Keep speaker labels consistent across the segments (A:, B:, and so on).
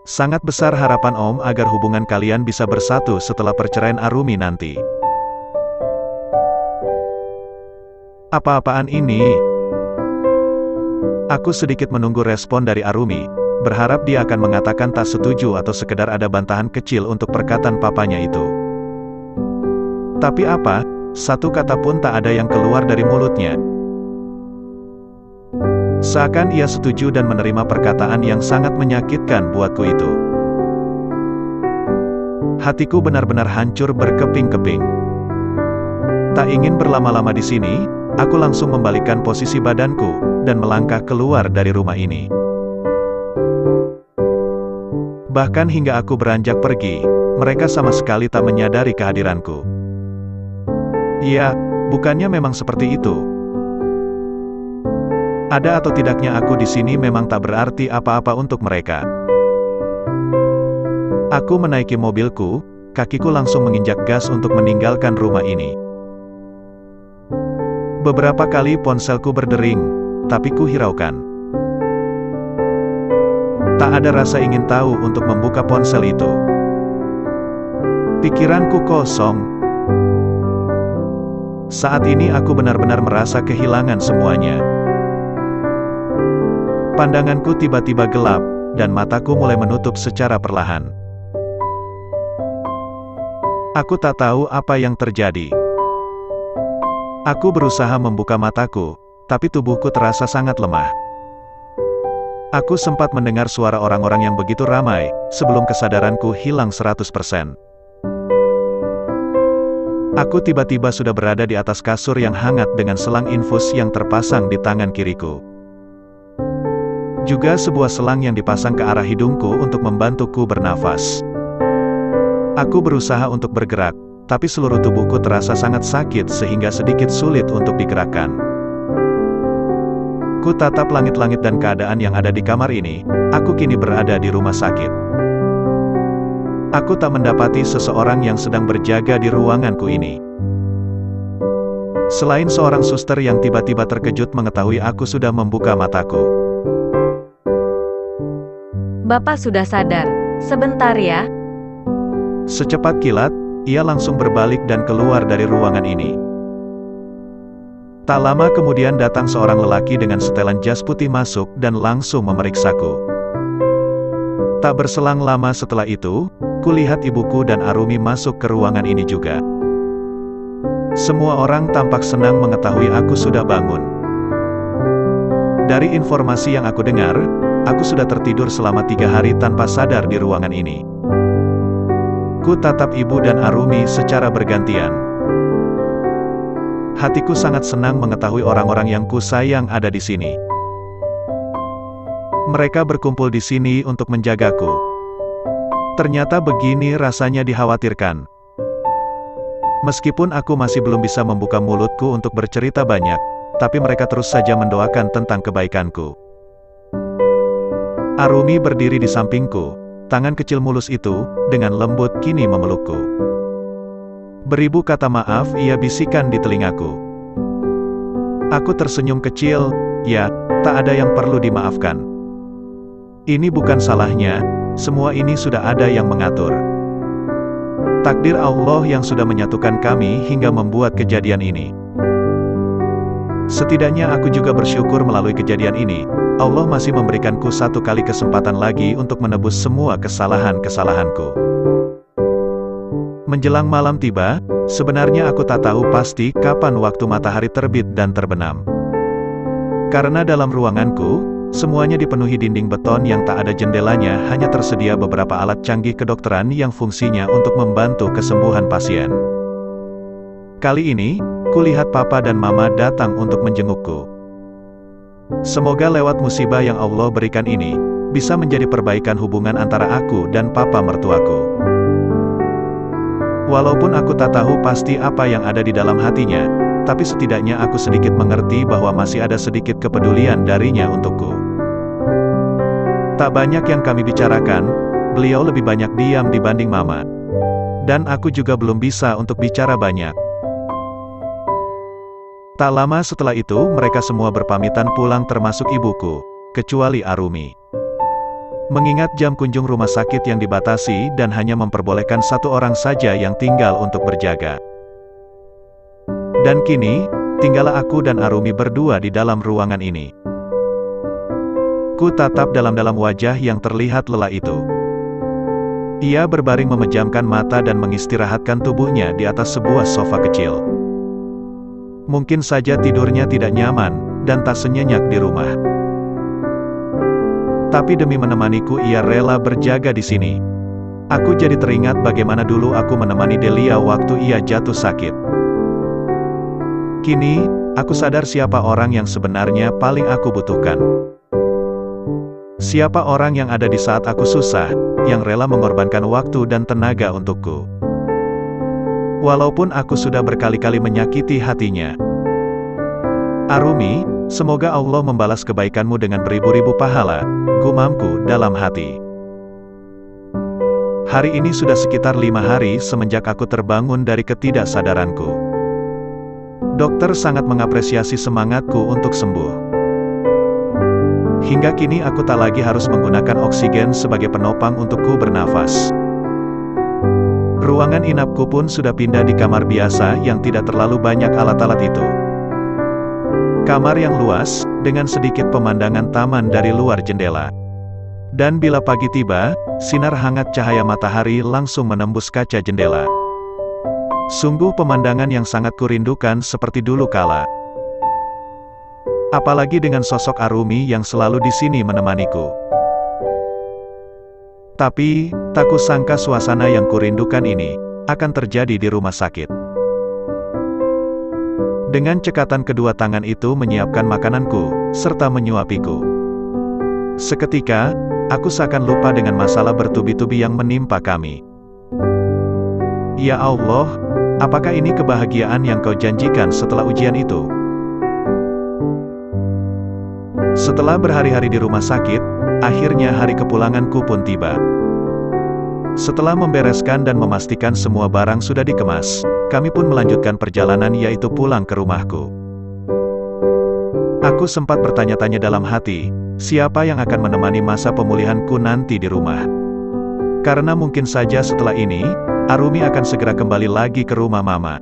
A: Sangat besar harapan Om agar hubungan kalian bisa bersatu setelah perceraian Arumi nanti. Apa-apaan ini? Aku sedikit menunggu respon dari Arumi, berharap dia akan mengatakan tak setuju atau sekedar ada bantahan kecil untuk perkataan papanya itu. Tapi apa? Satu kata pun tak ada yang keluar dari mulutnya. Seakan ia setuju dan menerima perkataan yang sangat menyakitkan buatku itu. Hatiku benar-benar hancur berkeping-keping. Tak ingin berlama-lama di sini, aku langsung membalikkan posisi badanku, dan melangkah keluar dari rumah ini. Bahkan hingga aku beranjak pergi, mereka sama sekali tak menyadari kehadiranku. Ya, bukannya memang seperti itu. Ada atau tidaknya aku di sini memang tak berarti apa-apa untuk mereka. Aku menaiki mobilku, kakiku langsung menginjak gas untuk meninggalkan rumah ini. Beberapa kali ponselku berdering, tapi ku hiraukan. Tak ada rasa ingin tahu untuk membuka ponsel itu. Pikiranku kosong. Saat ini aku benar-benar merasa kehilangan semuanya. Pandanganku tiba-tiba gelap, dan mataku mulai menutup secara perlahan. Aku tak tahu apa yang terjadi. Aku berusaha membuka mataku, tapi tubuhku terasa sangat lemah. Aku sempat mendengar suara orang-orang yang begitu ramai, sebelum kesadaranku hilang 100%. Aku tiba-tiba sudah berada di atas kasur yang hangat dengan selang infus yang terpasang di tangan kiriku. Juga sebuah selang yang dipasang ke arah hidungku untuk membantuku bernafas. Aku berusaha untuk bergerak, tapi seluruh tubuhku terasa sangat sakit sehingga sedikit sulit untuk digerakkan. Ku tatap langit-langit dan keadaan yang ada di kamar ini, aku kini berada di rumah sakit. Aku tak mendapati seseorang yang sedang berjaga di ruanganku ini. Selain seorang suster yang tiba-tiba terkejut mengetahui aku sudah membuka mataku.
B: Bapak sudah sadar. Sebentar ya.
A: Secepat kilat, ia langsung berbalik dan keluar dari ruangan ini. Tak lama kemudian datang seorang lelaki dengan setelan jas putih masuk dan langsung memeriksaku. Tak berselang lama setelah itu, kulihat ibuku dan Arumi masuk ke ruangan ini juga. Semua orang tampak senang mengetahui aku sudah bangun. Dari informasi yang aku dengar, aku sudah tertidur selama 3 hari tanpa sadar di ruangan ini. Ku tatap ibu dan Arumi secara bergantian. Hatiku sangat senang mengetahui orang-orang yang ku sayang ada di sini. Mereka berkumpul di sini untuk menjagaku. Ternyata begini rasanya dikhawatirkan. Meskipun aku masih belum bisa membuka mulutku untuk bercerita banyak, tapi mereka terus saja mendoakan tentang kebaikanku. Arumi berdiri di sampingku, tangan kecil mulus itu, dengan lembut kini memelukku. Beribu kata maaf ia bisikan di telingaku. Aku tersenyum kecil, ya, tak ada yang perlu dimaafkan. Ini bukan salahnya, semua ini sudah ada yang mengatur. Takdir Allah yang sudah menyatukan kami hingga membuat kejadian ini. Setidaknya aku juga bersyukur melalui kejadian ini, Allah masih memberikanku satu kali kesempatan lagi untuk menebus semua kesalahan-kesalahanku. Menjelang malam tiba, sebenarnya aku tak tahu pasti kapan waktu matahari terbit dan terbenam. Karena dalam ruanganku, semuanya dipenuhi dinding beton yang tak ada jendelanya, hanya tersedia beberapa alat canggih kedokteran yang fungsinya untuk membantu kesembuhan pasien. Kali ini, kulihat papa dan mama datang untuk menjengukku. Semoga lewat musibah yang Allah berikan ini, bisa menjadi perbaikan hubungan antara aku dan papa mertuaku. Walaupun aku tak tahu pasti apa yang ada di dalam hatinya, tapi setidaknya aku sedikit mengerti bahwa masih ada sedikit kepedulian darinya untukku. Tak banyak yang kami bicarakan, beliau lebih banyak diam dibanding mama. Dan aku juga belum bisa untuk bicara banyak. Tak lama setelah itu, mereka semua berpamitan pulang termasuk ibuku, kecuali Arumi. Mengingat jam kunjung rumah sakit yang dibatasi dan hanya memperbolehkan satu orang saja yang tinggal untuk berjaga. Dan kini, tinggallah aku dan Arumi berdua di dalam ruangan ini. Ku tatap dalam-dalam wajah yang terlihat lelah itu. Ia berbaring memejamkan mata dan mengistirahatkan tubuhnya di atas sebuah sofa kecil. Mungkin saja tidurnya tidak nyaman, dan tak senyenyak di rumah. Tapi demi menemaniku ia rela berjaga di sini. Aku jadi teringat bagaimana dulu aku menemani Delia waktu ia jatuh sakit. Kini, aku sadar siapa orang yang sebenarnya paling aku butuhkan. Siapa orang yang ada di saat aku susah, yang rela mengorbankan waktu dan tenaga untukku. Walaupun aku sudah berkali-kali menyakiti hatinya. Arumi, semoga Allah membalas kebaikanmu dengan beribu-ribu pahala, gumamku dalam hati. Hari ini sudah sekitar 5 hari semenjak aku terbangun dari ketidaksadaranku. Dokter sangat mengapresiasi semangatku untuk sembuh. Hingga kini aku tak lagi harus menggunakan oksigen sebagai penopang untukku bernafas. Ruangan inapku pun sudah pindah di kamar biasa yang tidak terlalu banyak alat-alat itu. Kamar yang luas, dengan sedikit pemandangan taman dari luar jendela. Dan bila pagi tiba, sinar hangat cahaya matahari langsung menembus kaca jendela. Sungguh pemandangan yang sangat kurindukan seperti dulu kala. Apalagi dengan sosok Arumi yang selalu di sini menemaniku. Tapi, tak kusangka suasana yang kurindukan ini akan terjadi di rumah sakit. Dengan cekatan kedua tangan itu menyiapkan makananku, serta menyuapiku. Seketika, aku seakan lupa dengan masalah bertubi-tubi yang menimpa kami. Ya Allah, apakah ini kebahagiaan yang Kau janjikan setelah ujian itu? Setelah berhari-hari di rumah sakit, akhirnya hari kepulanganku pun tiba. Setelah membereskan dan memastikan semua barang sudah dikemas, kami pun melanjutkan perjalanan yaitu pulang ke rumahku. Aku sempat bertanya-tanya dalam hati, siapa yang akan menemani masa pemulihanku nanti di rumah? Karena mungkin saja setelah ini, Arumi akan segera kembali lagi ke rumah mama.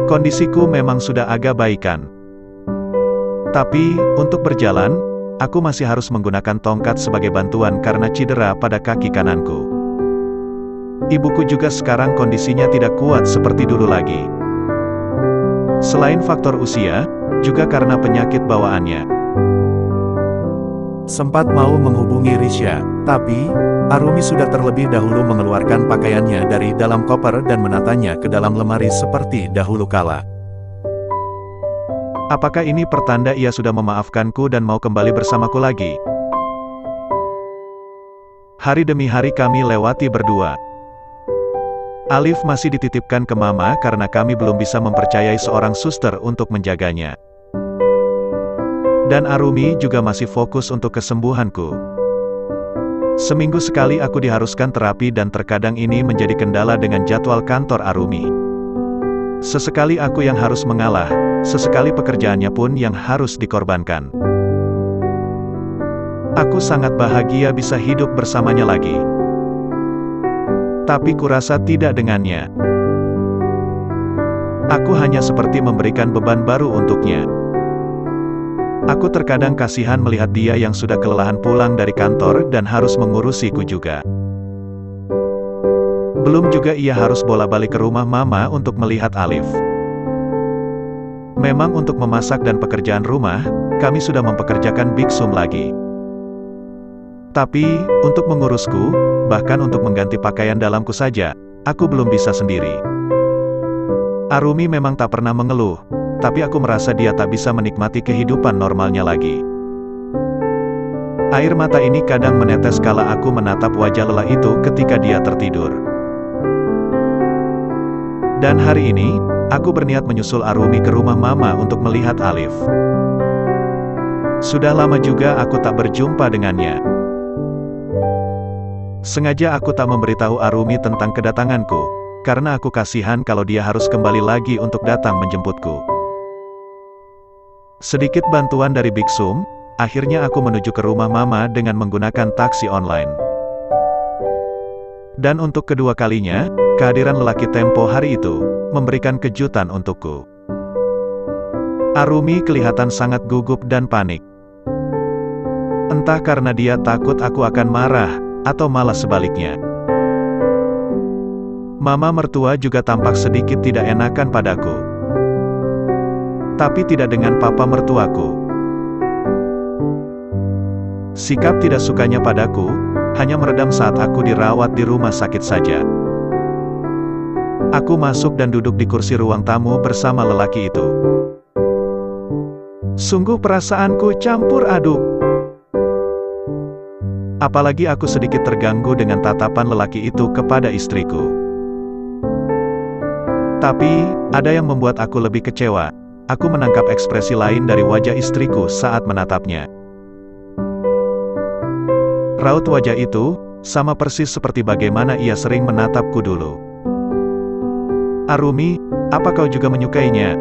A: Kondisiku memang sudah agak baikan. Tapi, untuk berjalan, aku masih harus menggunakan tongkat sebagai bantuan karena cedera pada kaki kananku. Ibuku juga sekarang kondisinya tidak kuat seperti dulu lagi. Selain faktor usia, juga karena penyakit bawaannya. Sempat mau menghubungi Risha, tapi Arumi sudah terlebih dahulu mengeluarkan pakaiannya dari dalam koper dan menatanya ke dalam lemari seperti dahulu kala. Apakah ini pertanda ia sudah memaafkanku dan mau kembali bersamaku lagi? Hari demi hari kami lewati berdua. Alif masih dititipkan ke mama karena kami belum bisa mempercayai seorang suster untuk menjaganya. Dan Arumi juga masih fokus untuk kesembuhanku. Seminggu sekali aku diharuskan terapi dan terkadang ini menjadi kendala dengan jadwal kantor Arumi. Sesekali aku yang harus mengalah, sesekali pekerjaannya pun yang harus dikorbankan. Aku sangat bahagia bisa hidup bersamanya lagi. Tapi kurasa tidak dengannya. Aku hanya seperti memberikan beban baru untuknya. Aku terkadang kasihan melihat dia yang sudah kelelahan pulang dari kantor dan harus mengurusiku juga. Belum juga ia harus bolak-balik ke rumah mama untuk melihat Alif. Memang untuk memasak dan pekerjaan rumah, kami sudah mempekerjakan Biksum lagi. Tapi, untuk mengurusku, bahkan untuk mengganti pakaian dalamku saja, aku belum bisa sendiri. Arumi memang tak pernah mengeluh, tapi aku merasa dia tak bisa menikmati kehidupan normalnya lagi. Air mata ini kadang menetes kala aku menatap wajah lelah itu ketika dia tertidur. Dan hari ini, aku berniat menyusul Arumi ke rumah mama untuk melihat Alif. Sudah lama juga aku tak berjumpa dengannya. Sengaja aku tak memberitahu Arumi tentang kedatanganku, karena aku kasihan kalau dia harus kembali lagi untuk datang menjemputku. Sedikit bantuan dari Biksum, akhirnya aku menuju ke rumah mama dengan menggunakan taksi online. Dan untuk kedua kalinya, kehadiran lelaki Tempo hari itu memberikan kejutan untukku. Arumi kelihatan sangat gugup dan panik. Entah karena dia takut aku akan marah, atau malah sebaliknya. Mama mertua juga tampak sedikit tidak enakan padaku. Tapi tidak dengan papa mertuaku. Sikap tidak sukanya padaku hanya meredam saat aku dirawat di rumah sakit saja. Aku masuk dan duduk di kursi ruang tamu bersama lelaki itu. Sungguh perasaanku campur aduk. Apalagi aku sedikit terganggu dengan tatapan lelaki itu kepada istriku. Tapi, ada yang membuat aku lebih kecewa. Aku menangkap ekspresi lain dari wajah istriku saat menatapnya. Raut wajah itu sama persis seperti bagaimana ia sering menatapku dulu. Arumi, apa kau juga menyukainya?